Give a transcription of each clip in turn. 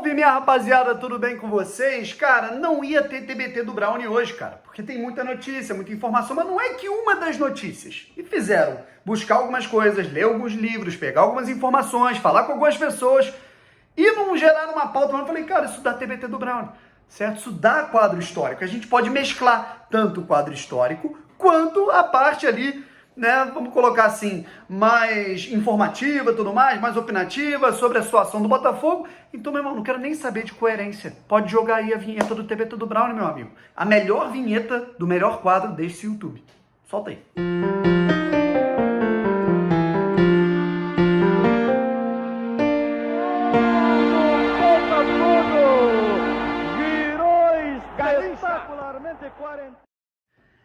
Salve, minha rapaziada, tudo bem com vocês? Cara, não ia ter TBT do Brownie hoje, cara, porque tem muita notícia, muita informação, mas não é que uma das notícias. E fizeram buscar algumas coisas, ler alguns livros, pegar algumas informações, falar com algumas pessoas e não geraram uma pauta. Mas eu falei, cara, isso dá TBT do Brownie, certo? Isso dá quadro histórico. A gente pode mesclar tanto o quadro histórico quanto a parte ali, né, vamos colocar assim, mais informativa, tudo mais opinativa sobre a situação do Botafogo. Então, meu irmão, não quero nem saber de coerência. Pode jogar aí a vinheta do TBT do Brownie, meu amigo. A melhor vinheta do melhor quadro desse YouTube. Solta aí.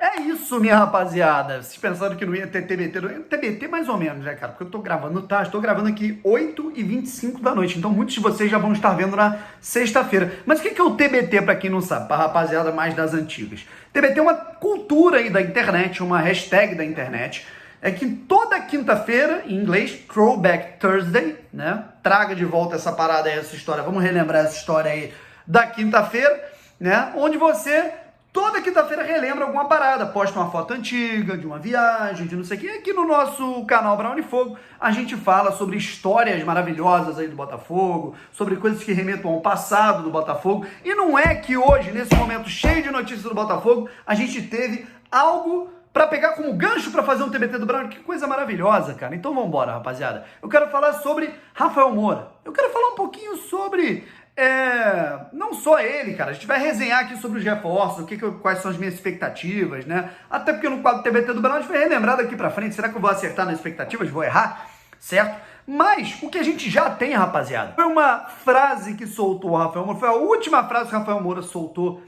É isso, minha rapaziada. Vocês pensaram que não ia ter TBT? TBT mais ou menos, né, cara? Porque eu tô gravando tarde, tô gravando aqui 8h25 da noite. Então muitos de vocês já vão estar vendo na sexta-feira. Mas o que é o TBT, pra quem não sabe? Pra rapaziada mais das antigas. TBT é uma cultura aí da internet, uma hashtag da internet. É que toda quinta-feira, em inglês, Throwback Thursday, né? Traga de volta essa parada aí, essa história. Vamos relembrar essa história aí da quinta-feira, né? Onde você... toda quinta-feira relembra alguma parada, posta uma foto antiga, de uma viagem, de não sei o que. Aqui no nosso canal Brownie Fogo, a gente fala sobre histórias maravilhosas aí do Botafogo, sobre coisas que remetam ao passado do Botafogo. E não é que hoje, nesse momento cheio de notícias do Botafogo, a gente teve algo pra pegar como gancho pra fazer um TBT do Brownie. Que coisa maravilhosa, cara. Então vambora, rapaziada. Eu quero falar sobre Rafael Moura. Eu quero falar um pouquinho sobre... não só ele, cara, a gente vai resenhar aqui sobre os reforços, quais são as minhas expectativas, né? Até porque no quadro TBT do Brownie a gente vai relembrar daqui pra frente. Será que eu vou acertar nas expectativas? Vou errar? Certo? Mas o que a gente já tem, rapaziada, foi uma frase que soltou o Rafael Moura, foi a última frase que o Rafael Moura soltou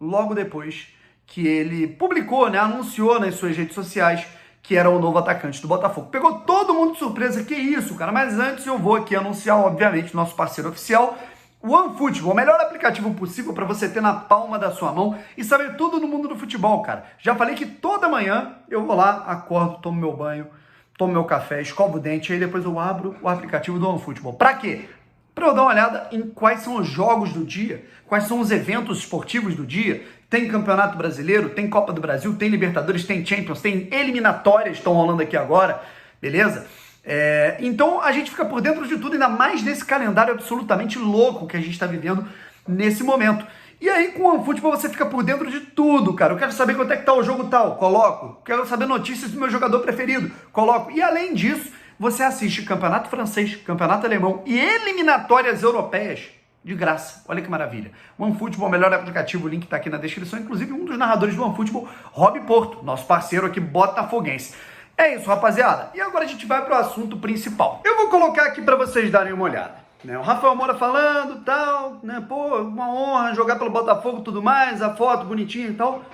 logo depois que ele publicou, né, anunciou nas suas redes sociais que era o novo atacante do Botafogo. Pegou todo mundo de surpresa, que isso, cara. Mas antes eu vou aqui anunciar, obviamente, nosso parceiro oficial, o OneFootball, o melhor aplicativo possível para você ter na palma da sua mão e saber tudo no mundo do futebol, cara. Já falei que toda manhã eu vou lá, acordo, tomo meu banho, tomo meu café, escovo o dente, aí depois eu abro o aplicativo do OneFootball. Pra quê? Pra eu dar uma olhada em quais são os jogos do dia, quais são os eventos esportivos do dia. Tem Campeonato Brasileiro, tem Copa do Brasil, tem Libertadores, tem Champions, tem eliminatórias, estão rolando aqui agora, beleza? Então a gente fica por dentro de tudo, ainda mais nesse calendário absolutamente louco que a gente está vivendo nesse momento. E aí com o OneFootball você fica por dentro de tudo, cara. Eu quero saber quanto é que tá o jogo tal, coloco. Quero saber notícias do meu jogador preferido, coloco. E além disso, você assiste Campeonato Francês, Campeonato Alemão e eliminatórias europeias de graça. Olha que maravilha. OneFootball, o melhor aplicativo, o link tá aqui na descrição. Inclusive um dos narradores do OneFootball, Rob Porto, nosso parceiro aqui botafoguense. É isso, rapaziada. E agora a gente vai pro assunto principal. Eu vou colocar aqui para vocês darem uma olhada, né? O Rafael Moura falando, tal, né? Pô, uma honra jogar pelo Botafogo, tudo mais, a foto bonitinha e tal.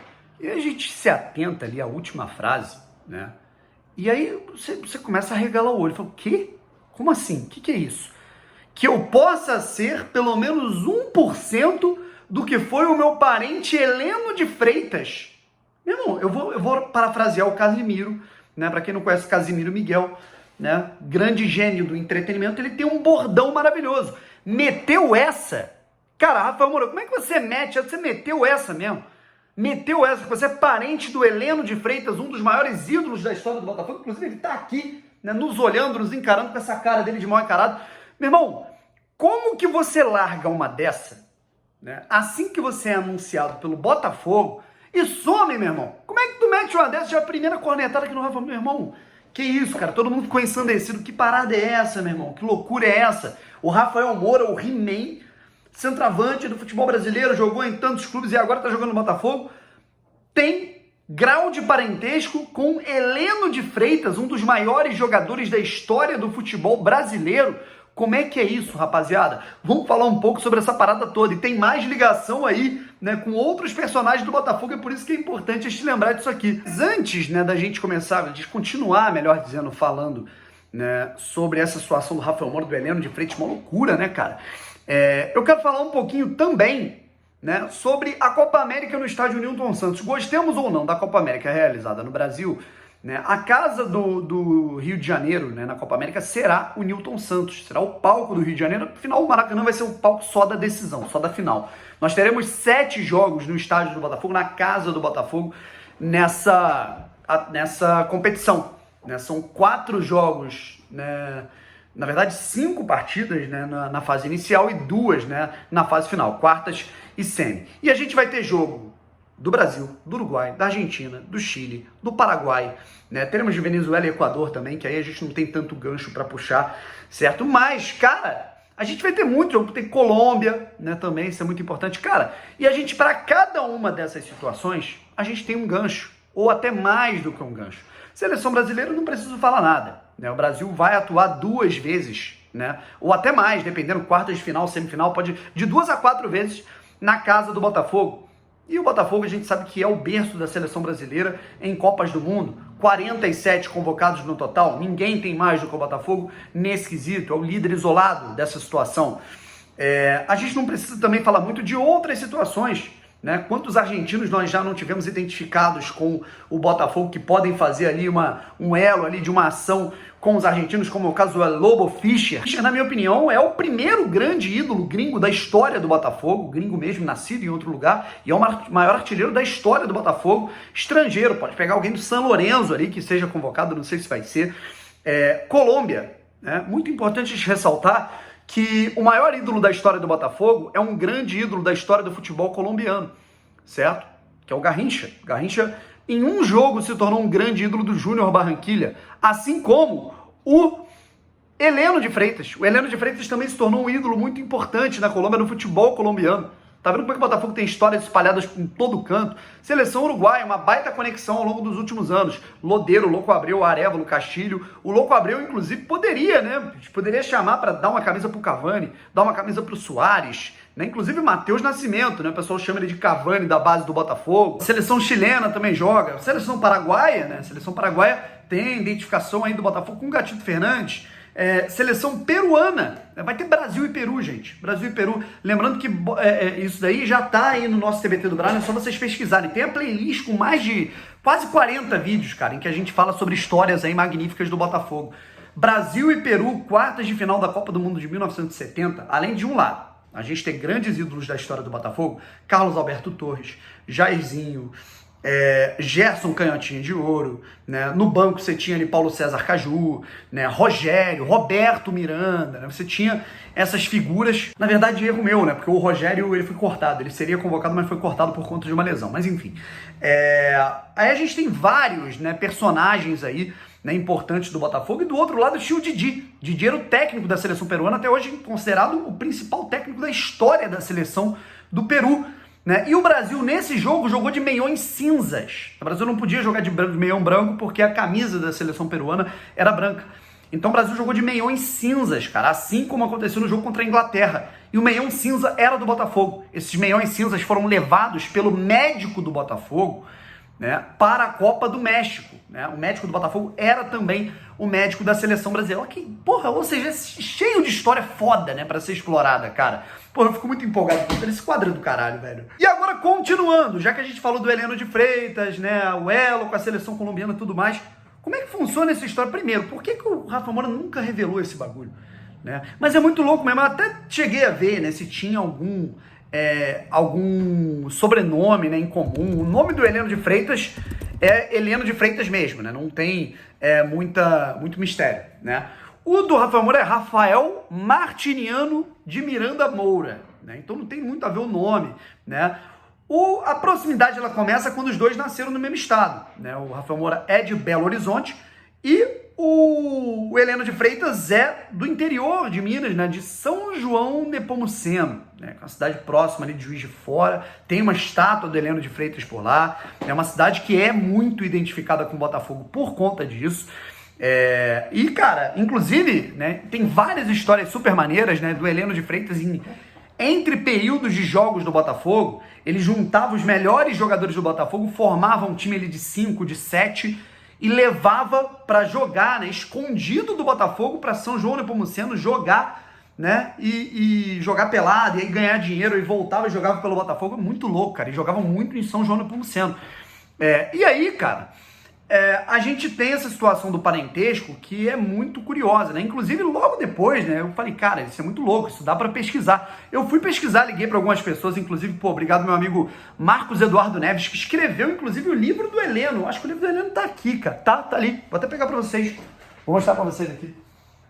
E a gente se atenta ali à última frase, né? E aí você começa a regalar o olho. Fala, o quê? Como assim? O que é isso? Que eu possa ser pelo menos 1% do que foi o meu parente Heleno de Freitas. Meu irmão, eu vou parafrasear o Casimiro, né? Para quem não conhece o Casimiro Miguel, né? Grande gênio do entretenimento, ele tem um bordão maravilhoso. Meteu essa? Cara, Rafael Moura, como é que você mete? Você meteu essa mesmo? Meteu essa, você é parente do Heleno de Freitas, um dos maiores ídolos da história do Botafogo. Inclusive ele tá aqui, né, nos olhando, nos encarando com essa cara dele de mal encarado. Meu irmão, como que você larga uma dessa, né, assim que você é anunciado pelo Botafogo e some, meu irmão? Como é que tu mete uma dessa? Já é a primeira cornetada aqui no Rafa, meu irmão. Que isso, cara? Todo mundo ficou ensandecido. Que parada é essa, meu irmão? Que loucura é essa? O Rafael Moura, o He-Man, centroavante do futebol brasileiro, jogou em tantos clubes e agora tá jogando no Botafogo, tem grau de parentesco com Heleno de Freitas, um dos maiores jogadores da história do futebol brasileiro. Como é que é isso, rapaziada? Vamos falar um pouco sobre essa parada toda. E tem mais ligação aí, né, com outros personagens do Botafogo, é por isso que é importante a gente lembrar disso aqui. Mas antes, né, da gente começar, de continuar, melhor dizendo, falando, né, sobre essa situação do Rafael Moura, do Heleno de Freitas, uma loucura, né, cara? Eu quero falar um pouquinho também, né, sobre a Copa América no estádio Newton Santos. Gostemos ou não da Copa América realizada no Brasil, né? A casa do Rio de Janeiro, né, na Copa América, será o Newton Santos, será o palco do Rio de Janeiro. Afinal, o Maracanã vai ser o palco só da decisão, só da final. Nós teremos 7 jogos no estádio do Botafogo, na casa do Botafogo, nessa competição, né? São 4 jogos, né? Na verdade, 5 partidas, né, na fase inicial e 2, né, na fase final, quartas e semi. E a gente vai ter jogo do Brasil, do Uruguai, da Argentina, do Chile, do Paraguai, né? Teremos de Venezuela e Equador também, que aí a gente não tem tanto gancho para puxar, certo? Mas, cara, a gente vai ter muito jogo, tem Colômbia, né, também, isso é muito importante, cara. E a gente, para cada uma dessas situações, a gente tem um gancho, ou até mais do que um gancho. Seleção brasileira, não preciso falar nada, né? O Brasil vai atuar 2 vezes, né? Ou até mais, dependendo, quartas de final, semifinal, pode de 2 a 4 vezes na casa do Botafogo. E o Botafogo a gente sabe que é o berço da seleção brasileira em Copas do Mundo. 47 convocados no total, ninguém tem mais do que o Botafogo nesse quesito, é o líder isolado dessa situação. A gente não precisa também falar muito de outras situações, né? Quantos argentinos nós já não tivemos identificados com o Botafogo que podem fazer ali um elo ali de uma ação com os argentinos, como é o caso do Lobo Fischer. Fischer, na minha opinião, é o primeiro grande ídolo gringo da história do Botafogo, gringo mesmo, nascido em outro lugar, e é o maior artilheiro da história do Botafogo, estrangeiro. Pode pegar alguém do San Lorenzo ali que seja convocado, não sei se vai ser. Colômbia, né? Muito importante ressaltar que o maior ídolo da história do Botafogo é um grande ídolo da história do futebol colombiano, certo? Que é o Garrincha. Garrincha, em um jogo, se tornou um grande ídolo do Júnior Barranquilla, assim como o Heleno de Freitas. O Heleno de Freitas também se tornou um ídolo muito importante na Colômbia, no futebol colombiano. Tá vendo como é que o Botafogo tem histórias espalhadas em todo canto? Seleção uruguaia, uma baita conexão ao longo dos últimos anos. Lodeiro, Louco Abreu, Arévalo, Castilho. O Louco Abreu, inclusive, poderia, né? A gente poderia chamar para dar uma camisa pro Cavani, dar uma camisa pro Suárez, né? Inclusive Matheus Nascimento, né? O pessoal chama ele de Cavani da base do Botafogo. Seleção chilena também joga. Seleção paraguaia, né? Seleção paraguaia tem identificação aí do Botafogo com o Gatito Fernandes. Seleção peruana, vai ter Brasil e Peru, gente, Brasil e Peru, lembrando que isso daí já tá aí no nosso TBT do Brasil, é só vocês pesquisarem, tem a playlist com mais de quase 40 vídeos, cara, em que a gente fala sobre histórias aí magníficas do Botafogo. Brasil e Peru, quartas de final da Copa do Mundo de 1970, além de um lado, a gente tem grandes ídolos da história do Botafogo, Carlos Alberto Torres, Jairzinho, Gerson Canhotinha de Ouro, né? No banco você tinha ali Paulo César Caju, né? Rogério, Roberto Miranda, né? Você tinha essas figuras, na verdade erro meu, né? Porque o Rogério ele foi cortado, ele seria convocado, mas foi cortado por conta de uma lesão, mas enfim. Aí a gente tem vários, né, personagens aí, né, importantes do Botafogo, e do outro lado tinha o Didi. Didi era o técnico da seleção peruana, até hoje considerado o principal técnico da história da seleção do Peru. Né? E o Brasil, nesse jogo, jogou de meiões cinzas. O Brasil não podia jogar de meião branco porque a camisa da seleção peruana era branca. Então o Brasil jogou de meiões cinzas, cara, assim como aconteceu no jogo contra a Inglaterra. E o meião cinza era do Botafogo. Esses meiões cinzas foram levados pelo médico do Botafogo, né, para a Copa do México. Né? O médico do Botafogo era também o médico da seleção brasileira. Que, porra, ou seja, cheio de história foda, né, pra ser explorada, cara. Porra, eu fico muito empolgado com esse quadro do caralho, velho. E agora, continuando, já que a gente falou do Heleno de Freitas, né, o elo com a seleção colombiana e tudo mais, como é que funciona essa história? Primeiro, por que o Rafa Moura nunca revelou esse bagulho? Né? Mas é muito louco mesmo, eu até cheguei a ver, né, se tinha algum sobrenome, né, em comum. O nome do Heleno de Freitas é Heleno de Freitas mesmo, né? Não tem muito mistério, né? O do Rafael Moura é Rafael Martiniano de Miranda Moura, né? Então não tem muito a ver o nome, né? A proximidade ela começa quando os dois nasceram no mesmo estado, né? O Rafael Moura é de Belo Horizonte e o Heleno de Freitas é do interior de Minas, né? De São João Nepomuceno, né? Uma cidade próxima ali de Juiz de Fora. Tem uma estátua do Heleno de Freitas por lá. É uma cidade que é muito identificada com o Botafogo por conta disso. E, cara, inclusive, né, tem várias histórias super maneiras, né, do Heleno de Freitas entre períodos de jogos do Botafogo. Ele juntava os melhores jogadores do Botafogo, formava um time ali de 5, de 7 e levava para jogar, né, escondido do Botafogo para São João Nepomuceno jogar, né, e jogar pelado, e aí ganhar dinheiro, e voltava e jogava pelo Botafogo. Muito louco, cara, e jogavam muito em São João Nepomuceno. E aí, cara, a gente tem essa situação do parentesco que é muito curiosa, né? Inclusive, logo depois, né, eu falei, cara, isso é muito louco, isso dá para pesquisar. Eu fui pesquisar, liguei para algumas pessoas, inclusive, obrigado meu amigo Marcos Eduardo Neves, que escreveu, inclusive, o livro do Heleno. Acho que o livro do Heleno tá aqui, cara, tá ali. Vou até pegar para vocês, vou mostrar para vocês aqui.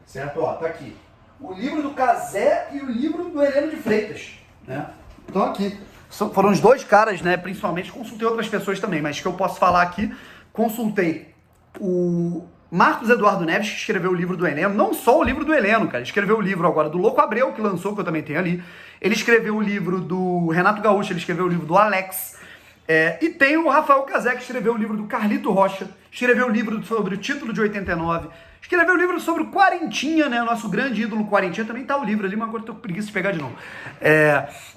Certo? Ó, tá aqui. O livro do Cazé e o livro do Heleno de Freitas, né? Então aqui. Foram os dois caras, né, principalmente, consultei outras pessoas também, mas que eu posso falar aqui. Consultei o Marcos Eduardo Neves, que escreveu o livro do Heleno, não só o livro do Heleno, cara, escreveu o livro agora do Louco Abreu, que lançou, que eu também tenho ali, ele escreveu o livro do Renato Gaúcho, ele escreveu o livro do Alex, e tem o Rafael Cazé, que escreveu o livro do Carlito Rocha, escreveu o livro sobre o título de 89, escreveu o livro sobre o Quarentinha, né, o nosso grande ídolo Quarentinha, também tá o livro ali, mas agora eu tô com preguiça de pegar de novo.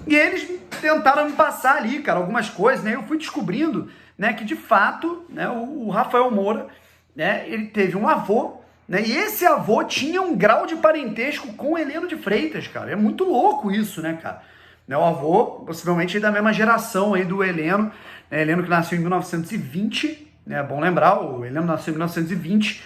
E eles tentaram me passar ali, cara, algumas coisas, né, eu fui descobrindo, né, que de fato, né, o Rafael Moura, né, ele teve um avô, né, e esse avô tinha um grau de parentesco com o Heleno de Freitas, cara. É muito louco isso, né, cara? Né, o avô, possivelmente da mesma geração aí do Heleno, né, Heleno que nasceu em 1920, né, é bom lembrar, o Heleno nasceu em 1920,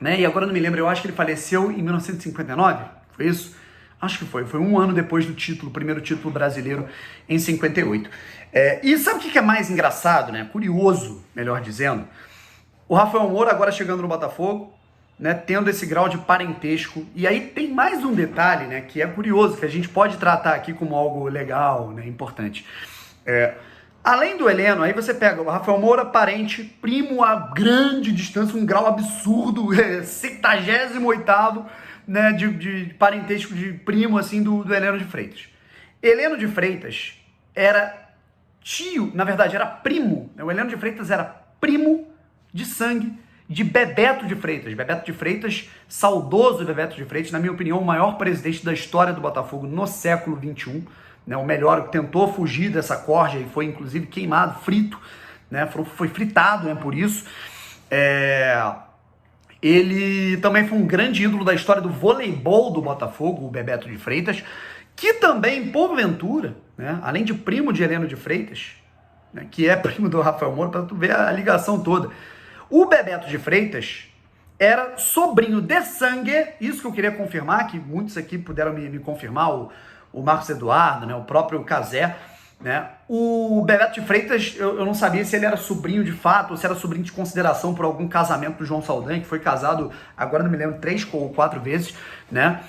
né, e agora não me lembro, eu acho que ele faleceu em 1959, foi isso? Acho que foi um ano depois do título, o primeiro título brasileiro em 58. E sabe o que é mais engraçado, né? Curioso, melhor dizendo? O Rafael Moura agora chegando no Botafogo, né? Tendo esse grau de parentesco. E aí tem mais um detalhe, né? Que é curioso, que a gente pode tratar aqui como algo legal, né? Importante. Além do Heleno, aí você pega o Rafael Moura, parente, primo a grande distância, um grau absurdo, 78º, né, de parentesco de primo, assim, do Heleno de Freitas. Heleno de Freitas era tio, na verdade, era primo, né? O Heleno de Freitas era primo de sangue de Bebeto de Freitas. Bebeto de Freitas, saudoso Bebeto de Freitas, na minha opinião, o maior presidente da história do Botafogo no século XXI, né? O melhor, tentou fugir dessa corja e foi, inclusive, queimado, frito, né? Foi fritado, né, por isso. Ele também foi um grande ídolo da história do voleibol do Botafogo, o Bebeto de Freitas, que também, porventura, né, além de primo de Heleno de Freitas, né, que é primo do Rafael Moura, para tu ver a ligação toda, o Bebeto de Freitas era sobrinho de sangue, isso que eu queria confirmar, que muitos aqui puderam me confirmar, o Marcos Eduardo, né, o próprio Cazé, né? O Bebeto de Freitas, eu não sabia se ele era sobrinho de fato ou se era sobrinho de consideração por algum casamento do João Saldanha, que foi casado, agora não me lembro, 3 ou 4 vezes, né?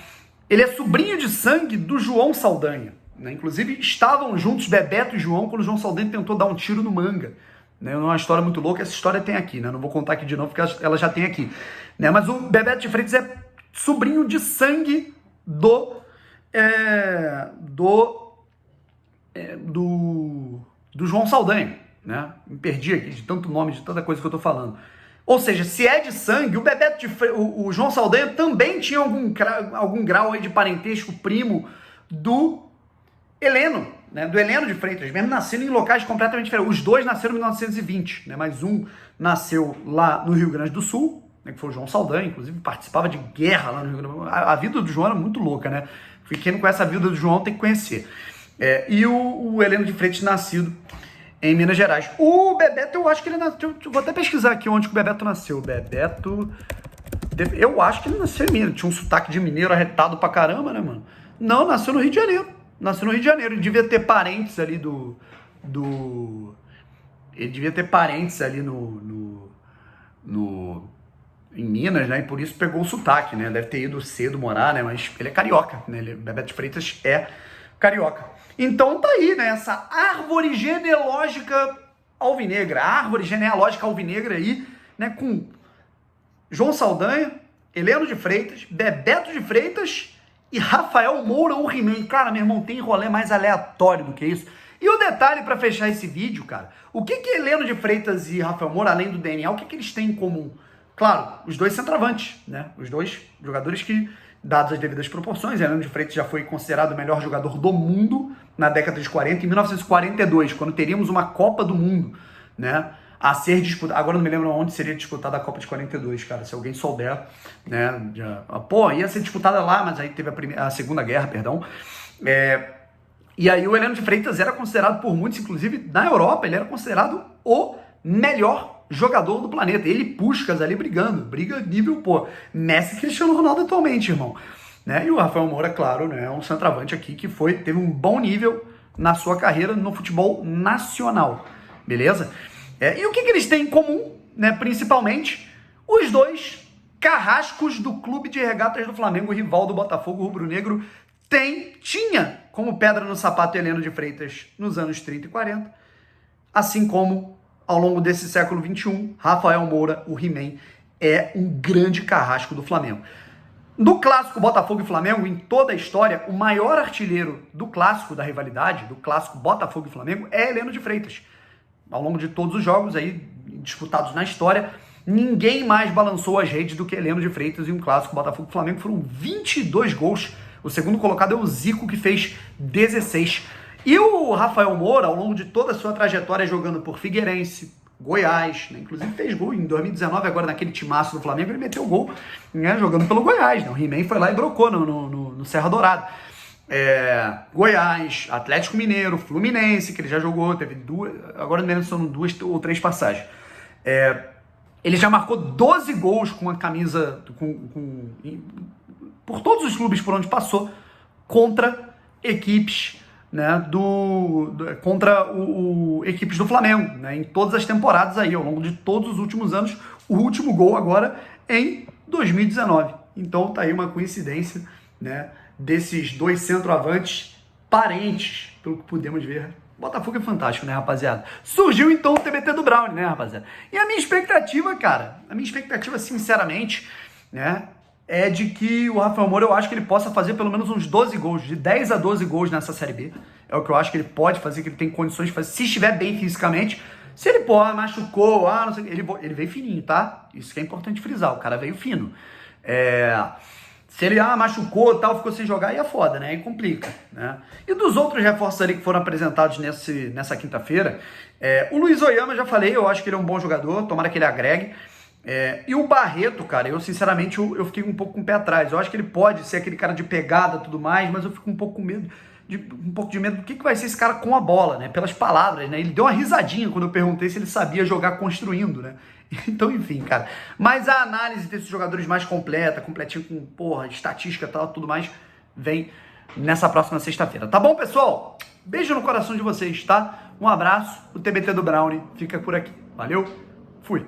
Ele é sobrinho de sangue do João Saldanha, né? Inclusive estavam juntos Bebeto e João quando o João Saldanha tentou dar um tiro no Manga, né? É uma história muito louca, essa história tem aqui, né? Não vou contar aqui de novo porque ela já tem aqui, né? Mas o Bebeto de Freitas é sobrinho de sangue do João Saldanha, né? Me perdi aqui de tanto nome, de tanta coisa que eu tô falando. Ou seja, se é de sangue, o João Saldanha também tinha algum grau aí de parentesco primo do Heleno, né? Do Heleno de Freitas, mesmo nascendo em locais completamente diferentes. Os dois nasceram em 1920, né? Mas um nasceu lá no Rio Grande do Sul, né? Que foi o João Saldanha, inclusive participava de guerra lá no Rio Grande do Sul. A vida do João era muito louca, né? Quem não conhece a vida do João tem que conhecer. E o Heleno de Freitas nascido em Minas Gerais. O Bebeto, eu acho que ele nasceu... Vou até pesquisar aqui onde que o Bebeto nasceu. Bebeto... Eu acho que ele nasceu em Minas. Tinha um sotaque de mineiro arretado pra caramba, né, mano? Não, nasceu no Rio de Janeiro. Nasceu no Rio de Janeiro. Ele devia ter parentes ali Ele devia ter parentes ali em Minas, né? E por isso pegou o sotaque, né? Deve ter ido cedo morar, né? Mas ele é carioca, né? Bebeto de Freitas é carioca. Então tá aí, né? Essa árvore genealógica alvinegra. A árvore genealógica alvinegra aí, né? Com João Saldanha, Heleno de Freitas, Bebeto de Freitas e Rafael Moura, o He-Man. Cara, meu irmão, tem rolê mais aleatório do que isso. E o detalhe pra fechar esse vídeo, cara, o que Heleno de Freitas e Rafael Moura, além do DNA, o que eles têm em comum? Claro, os dois centroavantes, né? Os dois jogadores que, dadas as devidas proporções, Heleno de Freitas já foi considerado o melhor jogador do mundo na década de 40, em 1942, quando teríamos uma Copa do Mundo, né? A ser disputada. Agora não me lembro onde seria disputada a Copa de 42, cara. Se alguém souber, né? Ia ser disputada lá, mas aí teve a Segunda Guerra, perdão. E aí o Heleno de Freitas era considerado por muitos, inclusive na Europa, ele era considerado o melhor jogador do planeta. Ele e Puskás ali brigando. Briga nível, pô, Messi e Cristiano Ronaldo atualmente, irmão. Né? E o Rafael Moura, claro, né, é um centroavante aqui que teve um bom nível na sua carreira no futebol nacional. Beleza? E o que eles têm em comum, né, principalmente? Os dois carrascos do Clube de Regatas do Flamengo, rival do Botafogo rubro-negro, tinha como pedra no sapato Heleno de Freitas nos anos 30 e 40, assim como ao longo desse século XXI, Rafael Moura, o He-Man, é um grande carrasco do Flamengo. No clássico Botafogo e Flamengo, em toda a história, o maior artilheiro do clássico da rivalidade, do clássico Botafogo e Flamengo, é Heleno de Freitas. Ao longo de todos os jogos aí disputados na história, ninguém mais balançou as redes do que Heleno de Freitas em um clássico Botafogo e Flamengo. Foram 22 gols. O segundo colocado é o Zico, que fez 16. E o Rafael Moura, ao longo de toda a sua trajetória jogando por Figueirense, Goiás, né? Inclusive fez gol em 2019, agora naquele timaço do Flamengo, ele meteu gol, né, jogando pelo Goiás. Né? O He-Man foi lá e brocou no Serra Dourada. Goiás, Atlético Mineiro, Fluminense, que ele já jogou, teve duas, agora não me lembro se são 2 ou 3 passagens. Ele já marcou 12 gols com a camisa, por todos os clubes por onde passou, contra equipes, né, contra equipes do Flamengo, né, em todas as temporadas aí, ao longo de todos os últimos anos. O último gol agora em 2019. Então tá aí uma coincidência, né, desses dois centroavantes parentes, pelo que podemos ver. Botafogo é fantástico, né, rapaziada? Surgiu então o TBT do Brown, né, rapaziada? E a minha expectativa, cara, sinceramente, né, é de que o Rafael Moura, eu acho que ele possa fazer pelo menos uns 12 gols, de 10 a 12 gols nessa Série B. É o que eu acho que ele pode fazer, que ele tem condições de fazer, se estiver bem fisicamente. Se ele, machucou, não sei, ele veio fininho, tá? Isso que é importante frisar, o cara veio fino. Se ele machucou, tal, ficou sem jogar, aí é foda, né? Aí complica, né? E dos outros reforços ali que foram apresentados nessa quinta-feira, o Luiz Oyama, já falei, eu acho que ele é um bom jogador, tomara que ele agregue. E o Barreto, cara, eu sinceramente eu fiquei um pouco com o pé atrás. Eu acho que ele pode ser aquele cara de pegada e tudo mais, mas eu fico um pouco com medo, do que vai ser esse cara com a bola, né? Pelas palavras, né? Ele deu uma risadinha quando eu perguntei se ele sabia jogar construindo, né? Então, enfim, cara. Mas a análise desses jogadores mais completa, completinho com, estatística e tal, tudo mais, vem nessa próxima sexta-feira. Tá bom, pessoal? Beijo no coração de vocês, tá? Um abraço. O TBT do Brownie fica por aqui. Valeu? Fui.